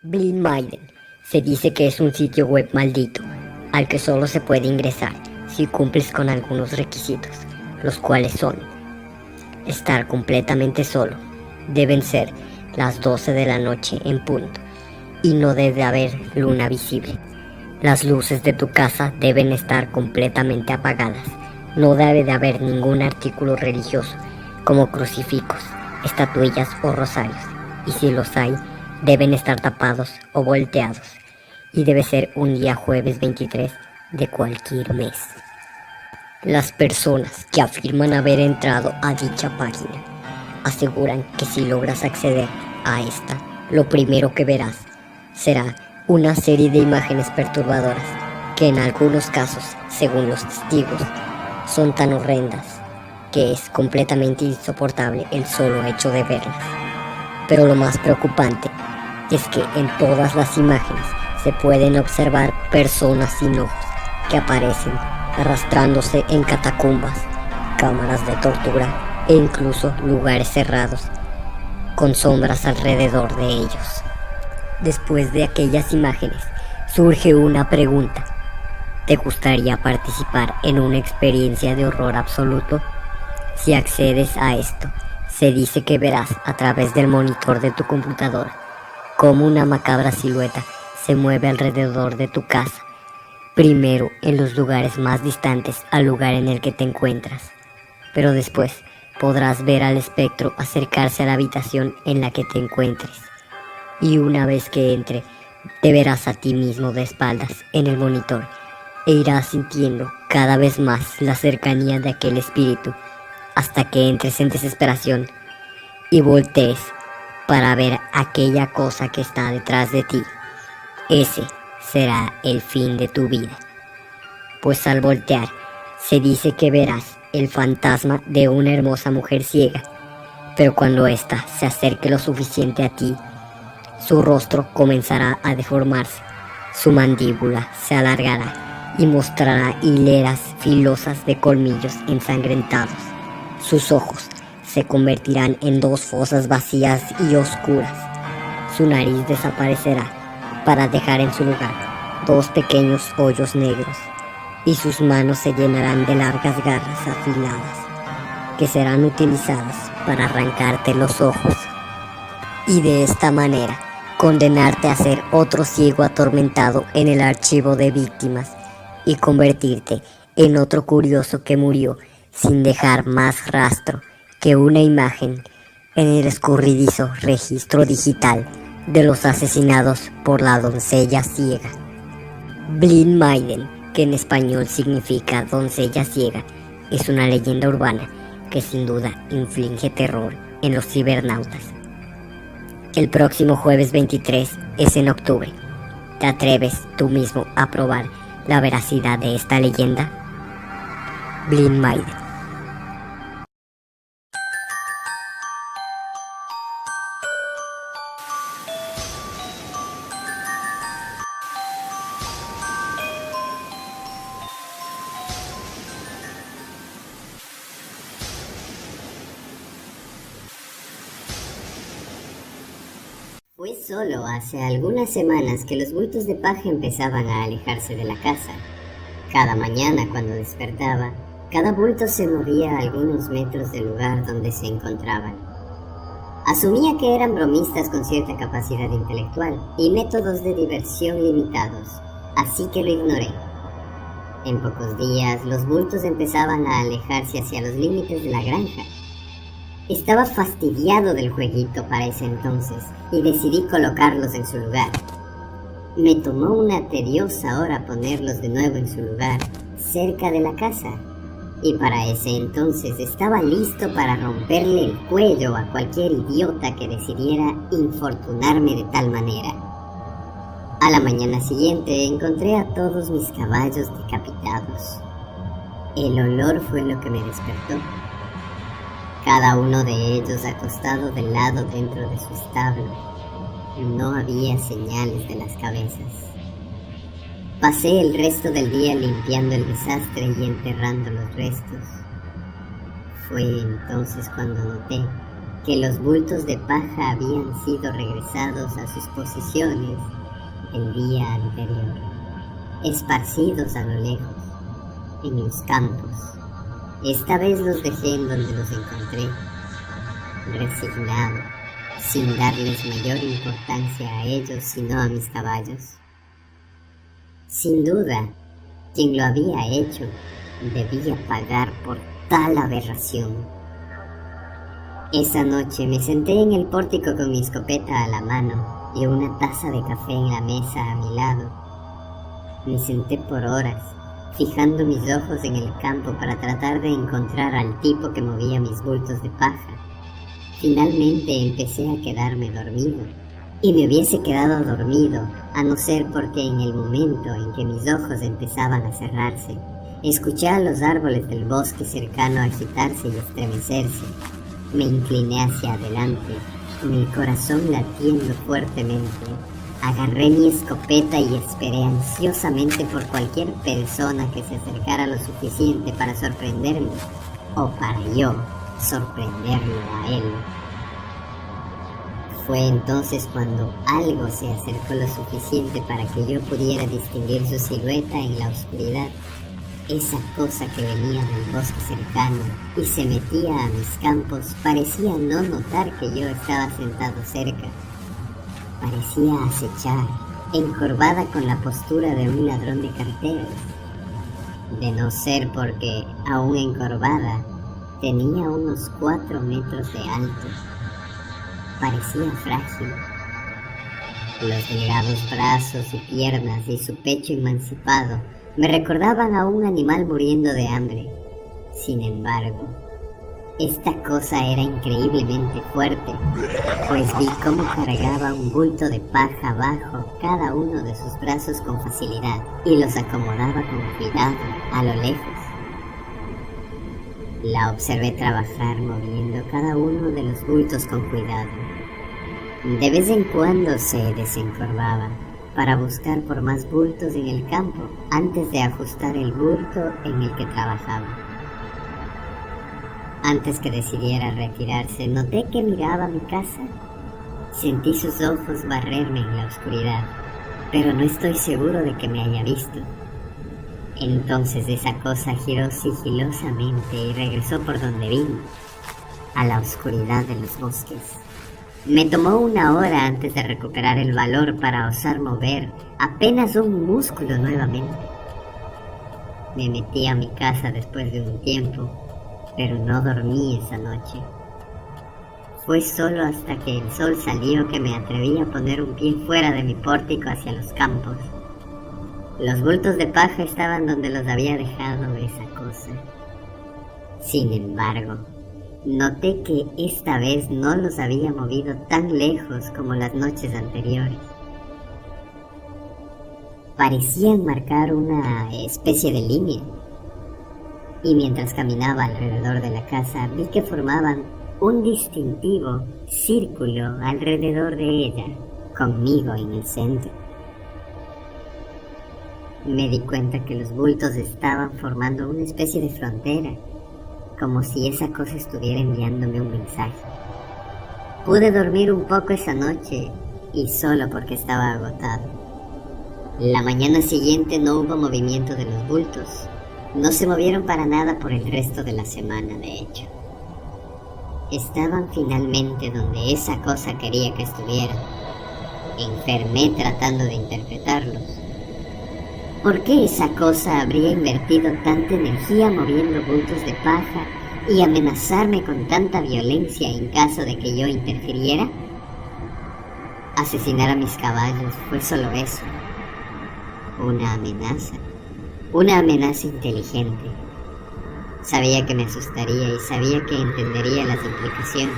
Blind Maiden se dice que es un sitio web maldito al que solo se puede ingresar si cumples con algunos requisitos, los cuales son: estar completamente solo, deben ser las 12 de la noche en punto y no debe haber luna visible. Las luces de tu casa deben estar completamente apagadas. No debe de haber ningún artículo religioso como crucifijos, estatuillas o rosarios, y si los hay, deben estar tapados o volteados, y debe ser un día jueves 23 de cualquier mes. Las personas que afirman haber entrado a dicha página aseguran que si logras acceder a esta, lo primero que verás será una serie de imágenes perturbadoras que en algunos casos, según los testigos, son tan horrendas que es completamente insoportable el solo hecho de verlas. Pero lo más preocupante es que en todas las imágenes se pueden observar personas sin ojos que aparecen arrastrándose en catacumbas, cámaras de tortura e incluso lugares cerrados, con sombras alrededor de ellos. Después de aquellas imágenes, surge una pregunta. ¿Te gustaría participar en una experiencia de horror absoluto? Si accedes a esto, se dice que verás a través del monitor de tu computadora cómo una macabra silueta se mueve alrededor de tu casa, primero en los lugares más distantes al lugar en el que te encuentras, pero después podrás ver al espectro acercarse a la habitación en la que te encuentres, y una vez que entre, te verás a ti mismo de espaldas en el monitor e irás sintiendo cada vez más la cercanía de aquel espíritu hasta que entres en desesperación y voltees para ver aquella cosa que está detrás de ti. Ese será el fin de tu vida, pues al voltear se dice que verás el fantasma de una hermosa mujer ciega, pero cuando ésta se acerque lo suficiente a ti, su rostro comenzará a deformarse, su mandíbula se alargará y mostrará hileras filosas de colmillos ensangrentados. Sus ojos se convertirán en dos fosas vacías y oscuras. Su nariz desaparecerá para dejar en su lugar dos pequeños hoyos negros, y sus manos se llenarán de largas garras afiladas que serán utilizadas para arrancarte los ojos y de esta manera condenarte a ser otro ciego atormentado en el archivo de víctimas y convertirte en otro curioso que murió sin dejar más rastro que una imagen en el escurridizo registro digital de los asesinados por la doncella ciega. Blind Maiden, que en español significa doncella ciega, es una leyenda urbana que sin duda inflige terror en los cibernautas. El próximo jueves 23 es en octubre. ¿Te atreves tú mismo a probar la veracidad de esta leyenda? Blind Maiden. Fue solo hace algunas semanas que los bultos de paja empezaban a alejarse de la casa. Cada mañana cuando despertaba, cada bulto se movía a algunos metros del lugar donde se encontraban. Asumía que eran bromistas con cierta capacidad intelectual y métodos de diversión limitados, así que lo ignoré. En pocos días, los bultos empezaban a alejarse hacia los límites de la granja. Estaba fastidiado del jueguito para ese entonces y decidí colocarlos en su lugar. Me tomó una tediosa hora ponerlos de nuevo en su lugar, cerca de la casa, y para ese entonces estaba listo para romperle el cuello a cualquier idiota que decidiera infortunarme de tal manera. A la mañana siguiente encontré a todos mis caballos decapitados. El olor fue lo que me despertó. Cada uno de ellos acostado de lado dentro de su establo. No había señales de las cabezas. Pasé el resto del día limpiando el desastre y enterrando los restos. Fue entonces cuando noté que los bultos de paja habían sido regresados a sus posiciones el día anterior, esparcidos a lo lejos, en los campos. Esta vez los dejé en donde los encontré, resignado, sin darles mayor importancia a ellos sino a mis caballos. Sin duda, quien lo había hecho debía pagar por tal aberración. Esa noche me senté en el pórtico con mi escopeta a la mano y una taza de café en la mesa a mi lado. Me senté por horas, fijando mis ojos en el campo para tratar de encontrar al tipo que movía mis bultos de paja. Finalmente empecé a quedarme dormido, y me hubiese quedado dormido a no ser porque en el momento en que mis ojos empezaban a cerrarse, escuché a los árboles del bosque cercano agitarse y estremecerse. Me incliné hacia adelante, con el corazón latiendo fuertemente. Agarré mi escopeta y esperé ansiosamente por cualquier persona que se acercara lo suficiente para sorprenderme, o para yo sorprenderlo a él. Fue entonces cuando algo se acercó lo suficiente para que yo pudiera distinguir su silueta en la oscuridad. Esa cosa que venía del bosque cercano y se metía a mis campos parecía no notar que yo estaba sentado cerca. Parecía acechar, encorvada con la postura de un ladrón de carteras. De no ser porque, aún encorvada, tenía unos 4 metros de alto. Parecía frágil. Los delgados brazos y piernas y su pecho emancipado me recordaban a un animal muriendo de hambre. Sin embargo, esta cosa era increíblemente fuerte, pues vi cómo cargaba un bulto de paja bajo cada uno de sus brazos con facilidad y los acomodaba con cuidado a lo lejos. La observé trabajar moviendo cada uno de los bultos con cuidado. De vez en cuando se desencorvaba para buscar por más bultos en el campo antes de ajustar el bulto en el que trabajaba. Antes que decidiera retirarse, noté que miraba mi casa. Sentí sus ojos barrerme en la oscuridad, pero no estoy seguro de que me haya visto. Entonces esa cosa giró sigilosamente y regresó por donde vino, a la oscuridad de los bosques. Me tomó 1 hora antes de recuperar el valor para osar mover apenas un músculo nuevamente. Me metí a mi casa después de un tiempo, pero no dormí esa noche. Fue solo hasta que el sol salió que me atreví a poner un pie fuera de mi pórtico hacia los campos. Los bultos de paja estaban donde los había dejado esa cosa. Sin embargo, noté que esta vez no los había movido tan lejos como las noches anteriores. Parecían marcar una especie de línea, y mientras caminaba alrededor de la casa vi que formaban un distintivo círculo alrededor de ella, conmigo en el centro. Me di cuenta que los bultos estaban formando una especie de frontera, como si esa cosa estuviera enviándome un mensaje. Pude dormir un poco esa noche, y solo porque estaba agotado. La mañana siguiente no hubo movimiento de los bultos. No se movieron para nada por el resto de la semana, de hecho. Estaban finalmente donde esa cosa quería que estuvieran. Enfermé tratando de interpretarlos. ¿Por qué esa cosa habría invertido tanta energía moviendo bultos de paja y amenazarme con tanta violencia en caso de que yo interfiriera? Asesinar a mis caballos fue solo eso. Una amenaza. Una amenaza inteligente. Sabía que me asustaría y sabía que entendería las implicaciones.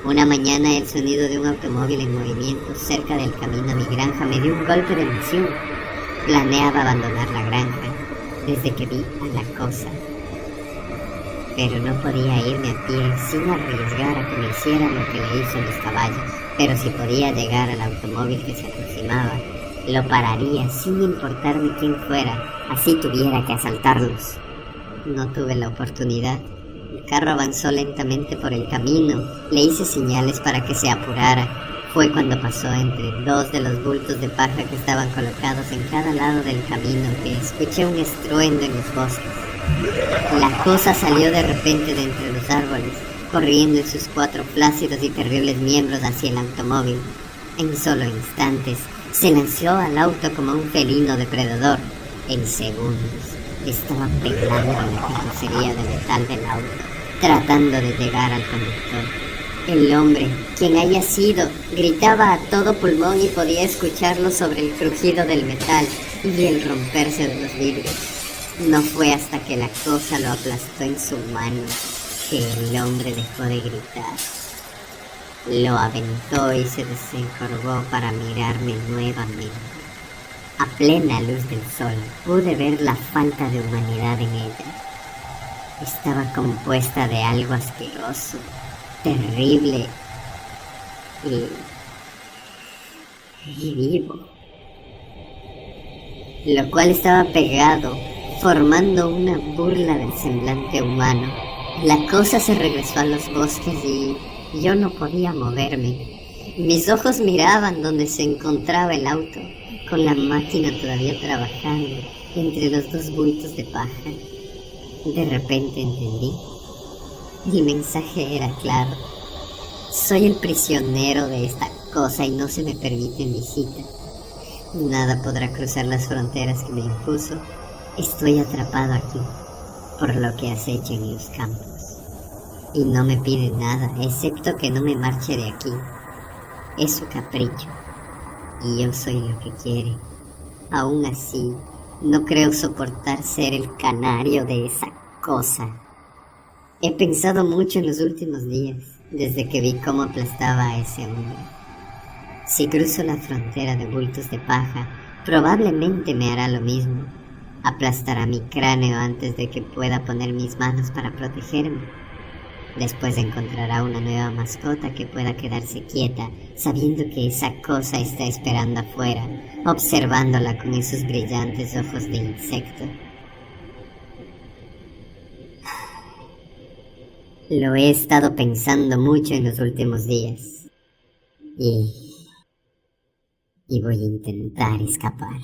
Una mañana el sonido de un automóvil en movimiento cerca del camino a mi granja me dio un golpe de emoción. Planeaba abandonar la granja desde que vi a la cosa. Pero no podía irme a pie sin arriesgar a que me hicieran lo que le hizo a mis caballos. Pero si podía llegar al automóvil que se aproximaba, lo pararía sin importarme quién fuera, así tuviera que asaltarlos. No tuve la oportunidad. El carro avanzó lentamente por el camino. Le hice señales para que se apurara. Fue cuando pasó entre dos de los bultos de paja que estaban colocados en cada lado del camino que escuché un estruendo en los bosques. La cosa salió de repente de entre los árboles, corriendo en sus 4 flácidos y terribles miembros hacia el automóvil. En solo instantes, se lanzó al auto como un felino depredador. En segundos, estaba pegando la carrocería de metal del auto, tratando de llegar al conductor. El hombre, quien haya sido, gritaba a todo pulmón y podía escucharlo sobre el crujido del metal y el romperse de los vidrios. No fue hasta que la cosa lo aplastó en su mano que el hombre dejó de gritar. Lo aventó y se desencorvó para mirarme nuevamente. A plena luz del sol pude ver la falta de humanidad en ella. Estaba compuesta de algo asqueroso, terrible y vivo, lo cual estaba pegado, formando una burla del semblante humano. La cosa se regresó a los bosques y yo no podía moverme. Mis ojos miraban donde se encontraba el auto, con la máquina todavía trabajando entre los 2 bultos de paja. De repente entendí. El mensaje era claro. Soy el prisionero de esta cosa y no se me permiten visitas. Nada podrá cruzar las fronteras que me impuso. Estoy atrapado aquí, por lo que has hecho en los campos. Y no me pide nada, excepto que no me marche de aquí. Es su capricho, y yo soy lo que quiere. Aún así, no creo soportar ser el canario de esa cosa. He pensado mucho en los últimos días, desde que vi cómo aplastaba a ese hombre. Si cruzo la frontera de bultos de paja, probablemente me hará lo mismo. Aplastará mi cráneo antes de que pueda poner mis manos para protegerme. Después encontrará una nueva mascota que pueda quedarse quieta, sabiendo que esa cosa está esperando afuera, observándola con esos brillantes ojos de insecto. Lo he estado pensando mucho en los últimos días. Y voy a intentar escapar.